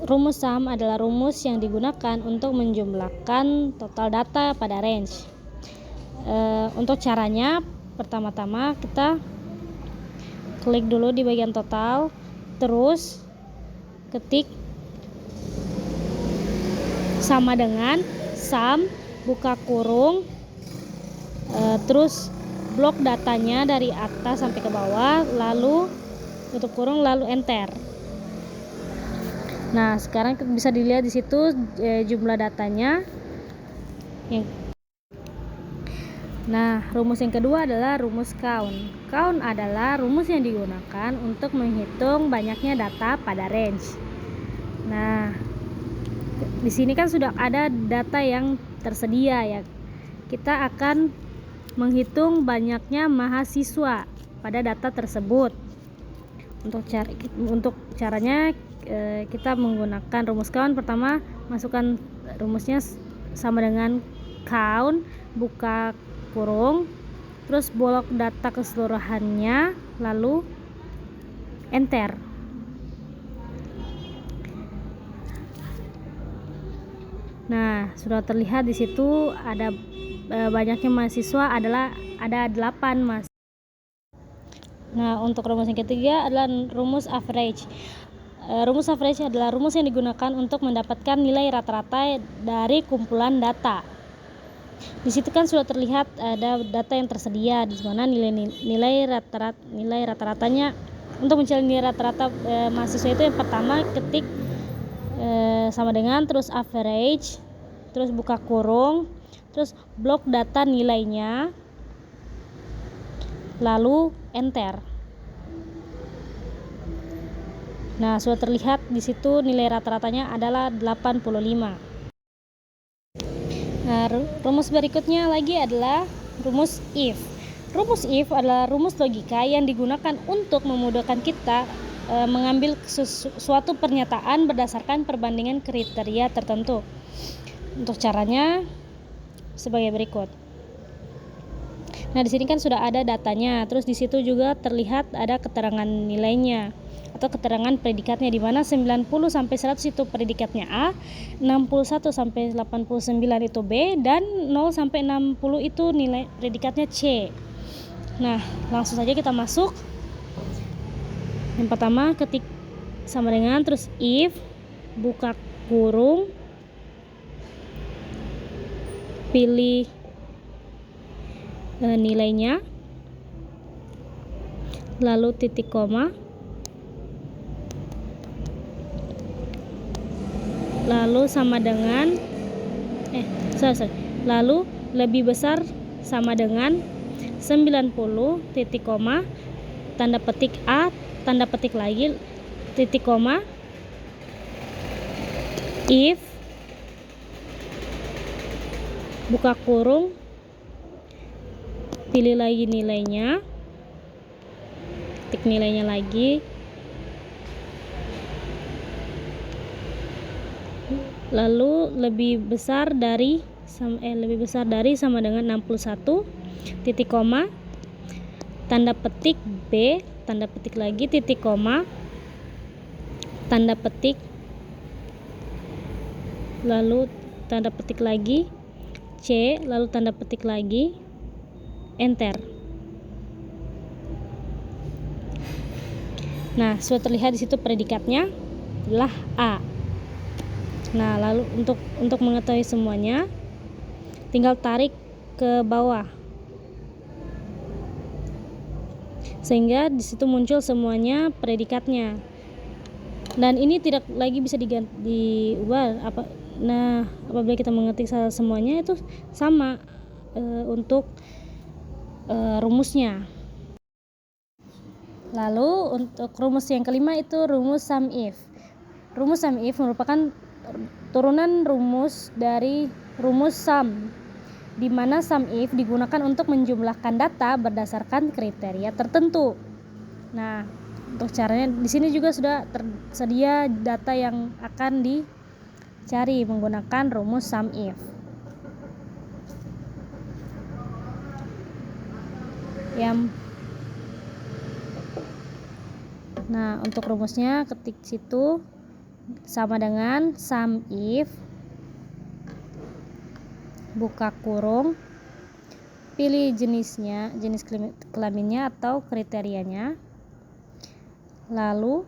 rumus sum adalah rumus yang digunakan untuk menjumlahkan total data pada range. Untuk caranya, pertama-tama kita klik dulu di bagian total, terus ketik sama dengan sum buka kurung, terus blok datanya dari atas sampai ke bawah, lalu tutup kurung, lalu enter. Nah, sekarang bisa dilihat di situ jumlah datanya. Nah, rumus yang kedua adalah rumus count. Count adalah rumus yang digunakan untuk menghitung banyaknya data pada range. Nah, di sini kan sudah ada data yang tersedia ya. Kita akan menghitung banyaknya mahasiswa pada data tersebut. Untuk caranya kita menggunakan rumus count. Pertama, masukkan rumusnya sama dengan count buka kurung, terus blok data keseluruhannya, lalu enter. Nah, sudah terlihat di situ ada banyaknya mahasiswa ada 8 mas. Nah, untuk rumus yang ketiga adalah rumus average. Rumus average adalah rumus yang digunakan untuk mendapatkan nilai rata-rata dari kumpulan data. Di situ kan sudah terlihat ada data yang tersedia, di mana nilai rata-ratanya. Untuk mencari nilai rata-rata mahasiswa itu, yang pertama ketik sama dengan, terus average, terus buka kurung, terus blok data nilainya, lalu enter. Nah, sudah terlihat di situ nilai rata-ratanya adalah 85. Nah, rumus berikutnya lagi adalah rumus if. Rumus if adalah rumus logika yang digunakan untuk memudahkan kita mengambil suatu pernyataan berdasarkan perbandingan kriteria tertentu. Untuk caranya sebagai berikut. Nah, di sini kan sudah ada datanya, terus di situ juga terlihat ada keterangan nilainya atau keterangan predikatnya, di mana 90 sampai 100 itu predikatnya A, 61 sampai 89 itu B, dan 0 sampai 60 itu nilai predikatnya C. Nah, langsung saja kita masuk. Yang pertama ketik sama dengan, terus if buka kurung, pilih nilainya, lalu titik koma, lalu sama dengan lalu lebih besar sama dengan 90 titik koma, tanda petik A, tanda petik lagi, titik koma, if buka kurung, pilih lagi nilainya, ketik nilainya lagi, lalu lebih besar dari sama dengan 61 titik koma, tanda petik B, tanda petik lagi, titik koma, tanda petik, lalu tanda petik lagi C, lalu tanda petik lagi, enter. Nah, sudah terlihat di situ predikatnya adalah A. Nah, lalu untuk mengetahui semuanya, tinggal tarik ke bawah sehingga di situ muncul semuanya predikatnya. Dan ini tidak lagi bisa diubah. Nah, apabila kita mengetik semuanya itu sama untuk rumusnya. Lalu untuk rumus yang kelima itu rumus sum if. Rumus sum if merupakan turunan rumus dari rumus sum, di mana sum if digunakan untuk menjumlahkan data berdasarkan kriteria tertentu. Nah, untuk caranya di sini juga sudah tersedia data yang akan dicari menggunakan rumus sum if. Nah, untuk rumusnya ketik situ sama dengan sum if, buka kurung, pilih jenisnya, jenis kelaminnya atau kriterianya, lalu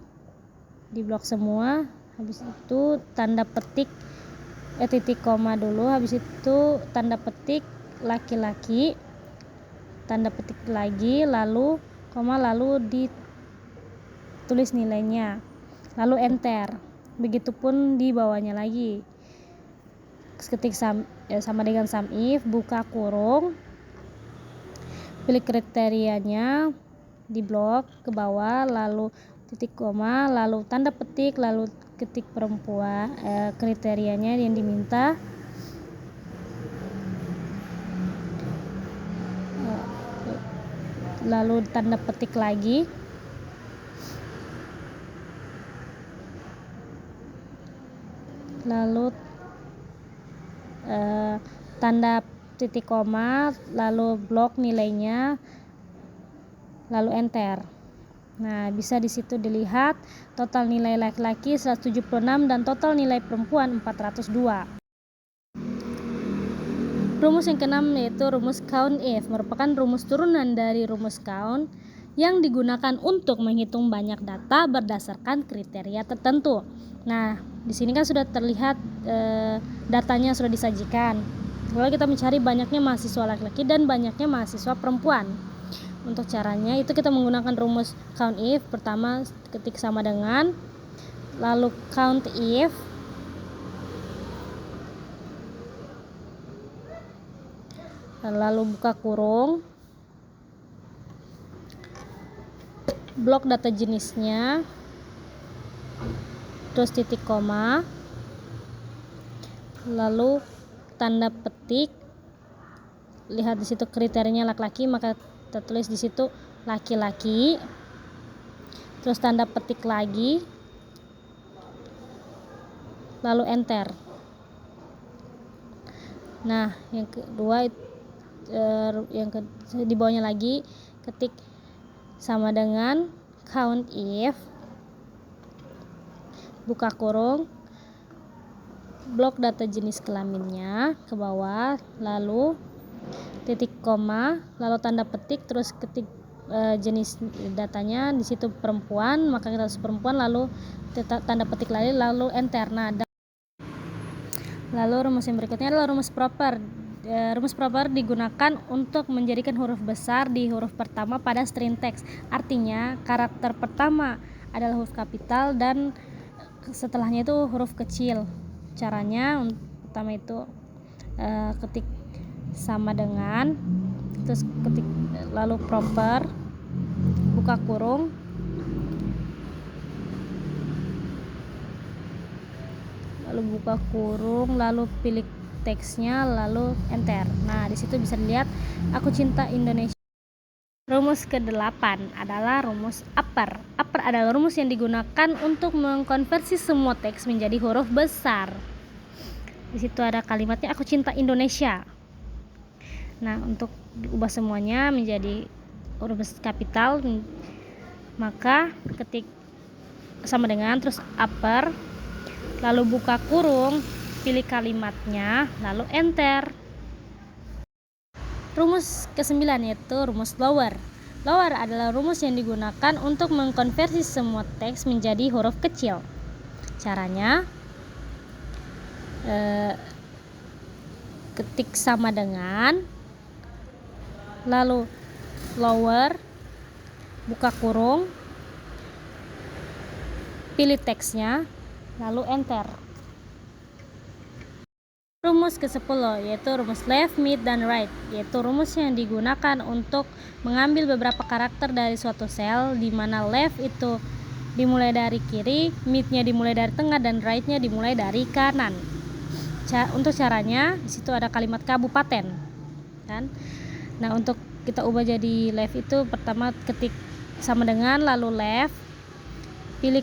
di blok semua, habis itu tanda petik titik koma dulu, habis itu tanda petik laki-laki, tanda petik lagi, lalu koma, lalu ditulis nilainya, lalu enter. Begitupun di bawahnya lagi, ketik sama dengan sum if, buka kurung, pilih kriterianya di blok ke bawah, lalu titik koma, lalu tanda petik, lalu ketik perempuan, kriterianya yang diminta, lalu tanda petik lagi, lalu tanda titik koma, lalu blok nilainya, lalu enter. Nah, bisa di situ dilihat total nilai laki-laki 176 dan total nilai perempuan 402. Rumus yang keenam yaitu rumus count if, merupakan rumus turunan dari rumus count yang digunakan untuk menghitung banyak data berdasarkan kriteria tertentu. Nah, di sini kan sudah terlihat datanya sudah disajikan. Lalu kita mencari banyaknya mahasiswa laki-laki dan banyaknya mahasiswa perempuan. Untuk caranya itu kita menggunakan rumus count if. Pertama ketik sama dengan, lalu count if, lalu buka kurung, blok data jenisnya, terus titik koma, lalu tanda petik, lihat di situ kriterianya laki-laki, maka kita tulis di situ laki-laki, terus tanda petik lagi, lalu enter. Nah, yang kedua di bawahnya lagi ketik sama dengan count if, buka kurung, blok data jenis kelaminnya ke bawah, lalu titik koma, lalu tanda petik, terus ketik jenis datanya, di situ perempuan, maka kita tulis perempuan, lalu tanda petik lagi, lalu enter. Nah, lalu rumus yang berikutnya adalah rumus proper. Rumus proper digunakan untuk menjadikan huruf besar di huruf pertama pada string text. Artinya karakter pertama adalah huruf kapital dan setelahnya itu huruf kecil. Caranya pertama itu ketik sama dengan, terus ketik lalu proper, buka kurung, lalu buka kurung, lalu pilih teksnya, lalu enter. Nah, di situ bisa dilihat aku cinta Indonesia. Rumus ke-8 adalah rumus upper. Upper adalah rumus yang digunakan untuk mengkonversi semua teks menjadi huruf besar. Di situ ada kalimatnya aku cinta Indonesia. Nah, untuk diubah semuanya menjadi huruf kapital, maka ketik sama dengan, terus upper, lalu buka kurung, pilih kalimatnya, lalu enter. Rumus ke-9 yaitu rumus lower. Lower adalah rumus yang digunakan untuk mengkonversi semua teks menjadi huruf kecil. Caranya ketik sama dengan, lalu lower, buka kurung, pilih teksnya, lalu enter. Rumus ke-10 yaitu rumus left, mid, dan right, yaitu rumus yang digunakan untuk mengambil beberapa karakter dari suatu sel, di mana left itu dimulai dari kiri, mid-nya dimulai dari tengah, dan right-nya dimulai dari kanan. Untuk caranya di situ ada kalimat kabupaten, kan? Nah, untuk kita ubah jadi left itu pertama ketik sama dengan, lalu left, pilih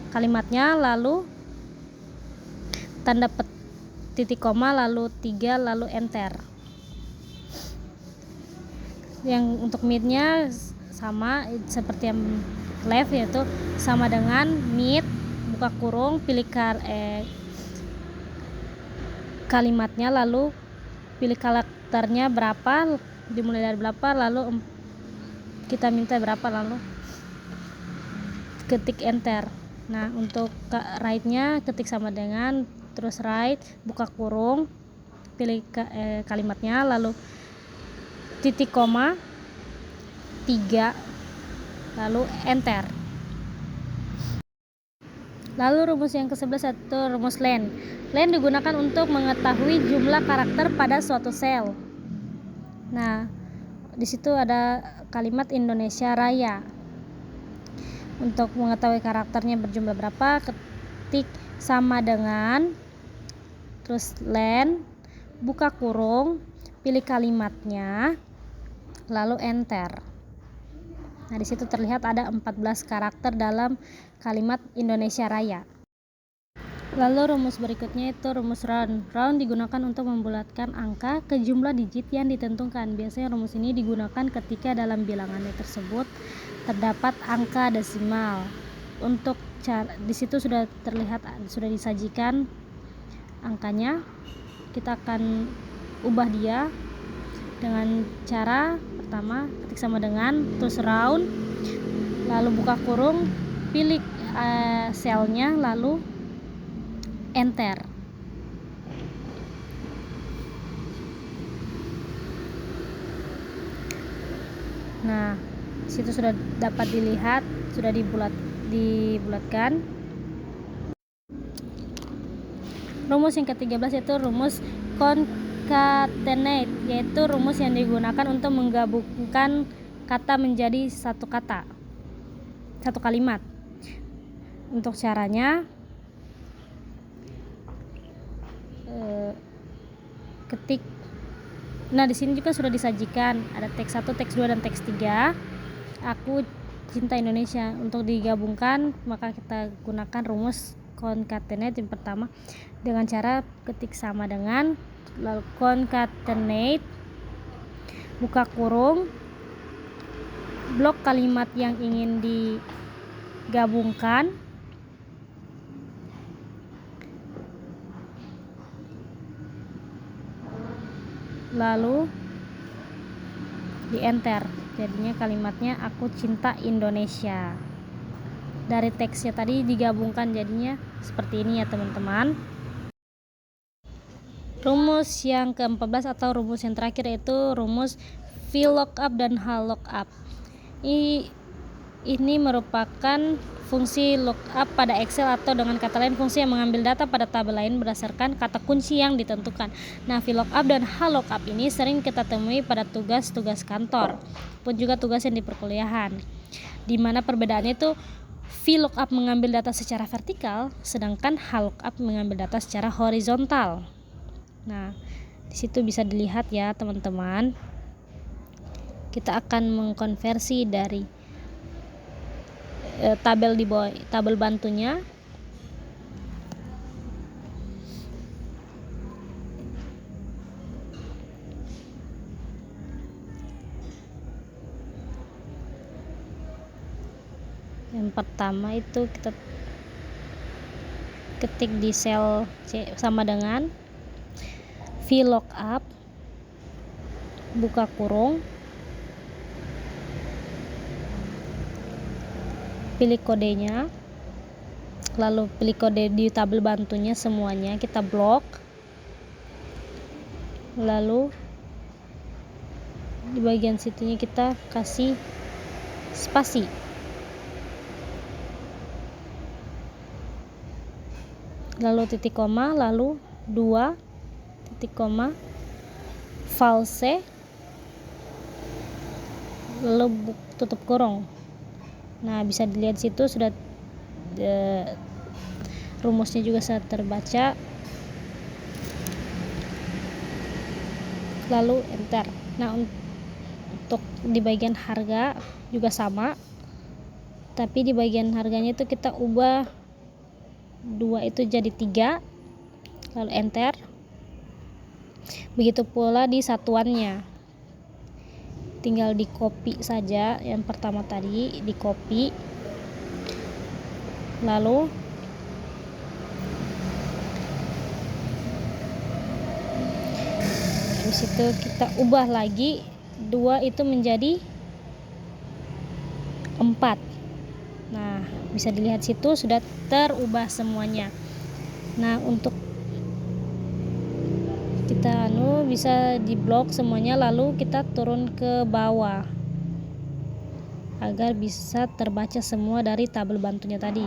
kalimatnya, lalu tanda titik koma, lalu 3, lalu enter. Yang untuk mid-nya sama seperti yang left, yaitu sama dengan need, buka kurung, pilih kalimatnya, lalu pilih karakternya berapa, dimulai dari berapa, lalu kita minta berapa, lalu ketik enter. Nah, untuk right-nya ketik sama dengan, terus right, buka kurung, pilih kalimatnya, lalu titik koma 3, lalu enter. Lalu rumus yang ke-11 yaitu rumus len. Len digunakan untuk mengetahui jumlah karakter pada suatu sel. Nah, di situ ada kalimat Indonesia Raya. Untuk mengetahui karakternya berjumlah berapa, ketik sama dengan, terus len, buka kurung, pilih kalimatnya, lalu enter. Nah, di situ terlihat ada 14 karakter dalam kalimat Indonesia Raya. Lalu rumus berikutnya itu rumus round. Round digunakan untuk membulatkan angka ke jumlah digit yang ditentukan. Biasanya rumus ini digunakan ketika dalam bilangannya tersebut terdapat angka desimal. Untuk di situ sudah terlihat, sudah disajikan angkanya. Kita akan ubah dia dengan cara pertama ketik sama dengan, terus round, lalu buka kurung, pilih selnya, lalu enter. Nah, situ sudah dapat dilihat, sudah dibulatkan. Rumus yang ke-13 yaitu rumus concatenate, yaitu rumus yang digunakan untuk menggabungkan kata menjadi satu kalimat. Untuk caranya, ketik. Nah, di sini juga sudah disajikan ada teks 1, teks 2 dan teks 3. Aku cinta Indonesia. Untuk digabungkan maka kita gunakan rumus concatenate yang pertama dengan cara ketik sama dengan, lalu concatenate, buka kurung, blok kalimat yang ingin digabungkan, lalu di enter. Jadinya kalimatnya aku cinta Indonesia. Dari teksnya tadi digabungkan jadinya seperti ini ya teman-teman. Rumus yang ke-14 atau rumus yang terakhir yaitu rumus VLOOKUP dan HLOOKUP. Ini merupakan fungsi lookup pada Excel, atau dengan kata lain fungsi yang mengambil data pada tabel lain berdasarkan kata kunci yang ditentukan. Nah, VLOOKUP dan HLOOKUP ini sering kita temui pada tugas-tugas kantor pun juga tugas yang di perkuliahan, di mana perbedaannya itu VLOOKUP mengambil data secara vertikal, sedangkan HLOOKUP mengambil data secara horizontal. Nah, di situ bisa dilihat ya teman-teman. Kita akan mengkonversi dari tabel di bawah, tabel bantunya. Yang pertama itu kita ketik di sel C sama dengan VLOOKUP, buka kurung, pilih kodenya, lalu pilih kode di tabel bantunya semuanya, kita blok, lalu di bagian situnya kita kasih spasi, lalu titik koma, lalu 2 titik koma, false, lalu tutup kurung. Nah, bisa dilihat situ sudah rumusnya juga sudah terbaca, lalu enter. Nah, untuk di bagian harga juga sama, tapi di bagian harganya itu kita ubah 2 itu jadi 3, lalu enter. Begitu pula di satuannya, tinggal di copy saja. Yang pertama tadi di copy, lalu habis itu kita ubah lagi 2 itu menjadi 4. Nah, bisa dilihat situ sudah terubah semuanya. Nah, untuk kita bisa diblok semuanya, lalu kita turun ke bawah agar bisa terbaca semua dari tabel bantunya tadi.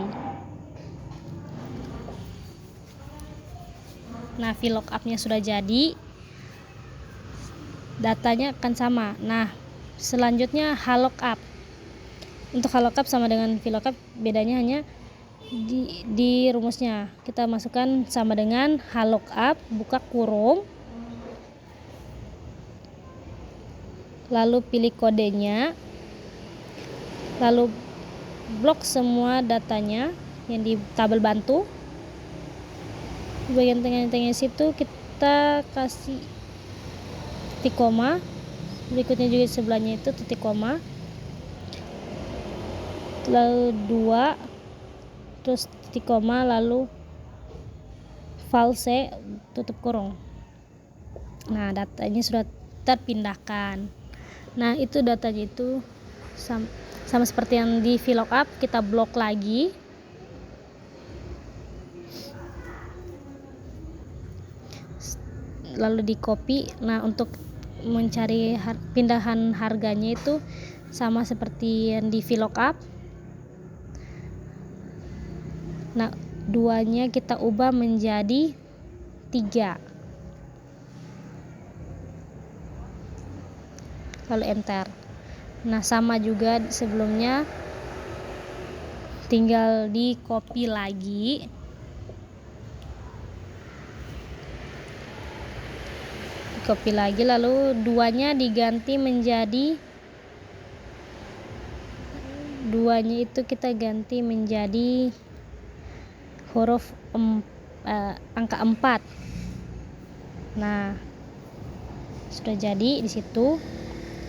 Nah, VLOOKUP-nya sudah jadi, datanya akan sama. Nah, selanjutnya HLOOKUP. Untuk HLOOKUP sama dengan VLOOKUP, bedanya hanya di rumusnya. Kita masukkan sama dengan HLOOKUP, buka kurung, lalu pilih kodenya, lalu blok semua datanya yang di tabel bantu. Di bagian tengah-tengah situ kita kasih titik koma, berikutnya juga sebelahnya itu titik koma, lalu 2, terus titik koma, lalu false, tutup kurung. Nah, datanya sudah terpindahkan. Nah, itu datanya itu sama seperti yang di VLOOKUP, kita blok lagi, lalu di copy. Nah, untuk mencari pindahan harganya itu sama seperti yang di VLOOKUP. Nah, 2-nya kita ubah menjadi 3, lalu enter. Nah, sama juga sebelumnya, tinggal di copy lagi, lalu 2-nya diganti menjadi 2-nya itu kita ganti menjadi huruf angka 4. Nah, sudah jadi. Di situ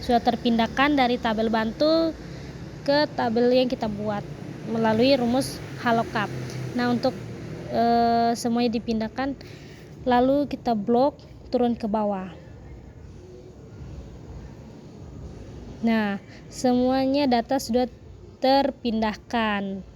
sudah terpindahkan dari tabel bantu ke tabel yang kita buat melalui rumus HLOOKUP. Nah, untuk semuanya dipindahkan, lalu kita blok turun ke bawah. Nah, semuanya data sudah terpindahkan.